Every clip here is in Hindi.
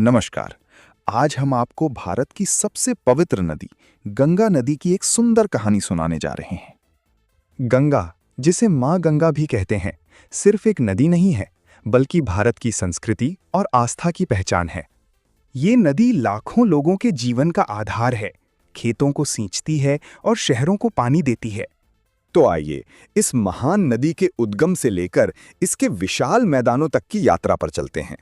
नमस्कार। आज हम आपको भारत की सबसे पवित्र नदी गंगा नदी की एक सुंदर कहानी सुनाने जा रहे हैं। गंगा, जिसे माँ गंगा भी कहते हैं, सिर्फ एक नदी नहीं है, बल्कि भारत की संस्कृति और आस्था की पहचान है। ये नदी लाखों लोगों के जीवन का आधार है, खेतों को सींचती है और शहरों को पानी देती है। तो आइए इस महान नदी के उद्गम से लेकर इसके विशाल मैदानों तक की यात्रा पर चलते हैं।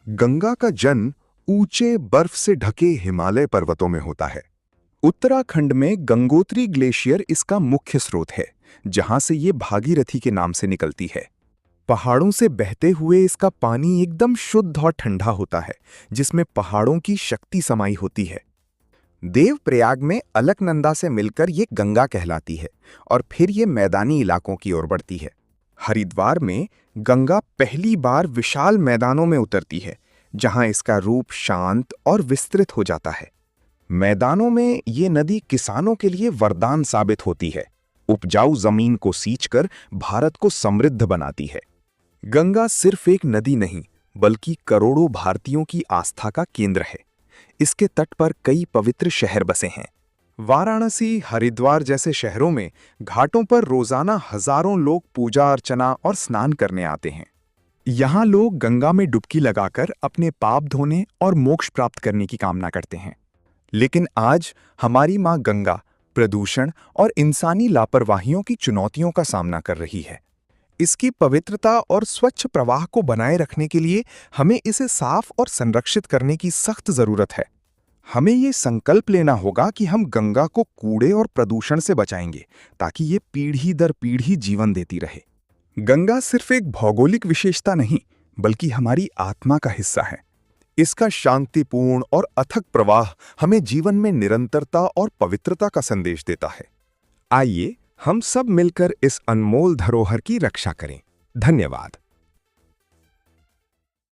गंगा का जन्म ऊंचे बर्फ से ढके हिमालय पर्वतों में होता है। उत्तराखंड में गंगोत्री ग्लेशियर इसका मुख्य स्रोत है, जहां से ये भागीरथी के नाम से निकलती है। पहाड़ों से बहते हुए इसका पानी एकदम शुद्ध और ठंडा होता है, जिसमें पहाड़ों की शक्ति समाई होती है। देवप्रयाग में अलकनंदा से मिलकर ये गंगा कहलाती है और फिर ये मैदानी इलाकों की ओर बढ़ती है। हरिद्वार में गंगा पहली बार विशाल मैदानों में उतरती है, जहां इसका रूप शांत और विस्तृत हो जाता है। मैदानों में ये नदी किसानों के लिए वरदान साबित होती है। उपजाऊ जमीन को सींचकर भारत को समृद्ध बनाती है। गंगा सिर्फ एक नदी नहीं, बल्कि करोड़ों भारतीयों की आस्था का केंद्र है। इसके तट पर कई पवित्र शहर बसे हैं। वाराणसी, हरिद्वार जैसे शहरों में घाटों पर रोजाना हजारों लोग पूजा अर्चना और स्नान करने आते हैं। यहाँ लोग गंगा में डुबकी लगाकर अपने पाप धोने और मोक्ष प्राप्त करने की कामना करते हैं। लेकिन आज हमारी माँ गंगा प्रदूषण और इंसानी लापरवाहियों की चुनौतियों का सामना कर रही है। इसकी पवित्रता और स्वच्छ प्रवाह को बनाए रखने के लिए हमें इसे साफ और संरक्षित करने की सख्त जरूरत है। हमें ये संकल्प लेना होगा कि हम गंगा को कूड़े और प्रदूषण से बचाएंगे, ताकि ये पीढ़ी दर पीढ़ी जीवन देती रहे। गंगा सिर्फ एक भौगोलिक विशेषता नहीं, बल्कि हमारी आत्मा का हिस्सा है। इसका शांतिपूर्ण और अथक प्रवाह हमें जीवन में निरंतरता और पवित्रता का संदेश देता है। आइए हम सब मिलकर इस अनमोल धरोहर की रक्षा करें। धन्यवाद।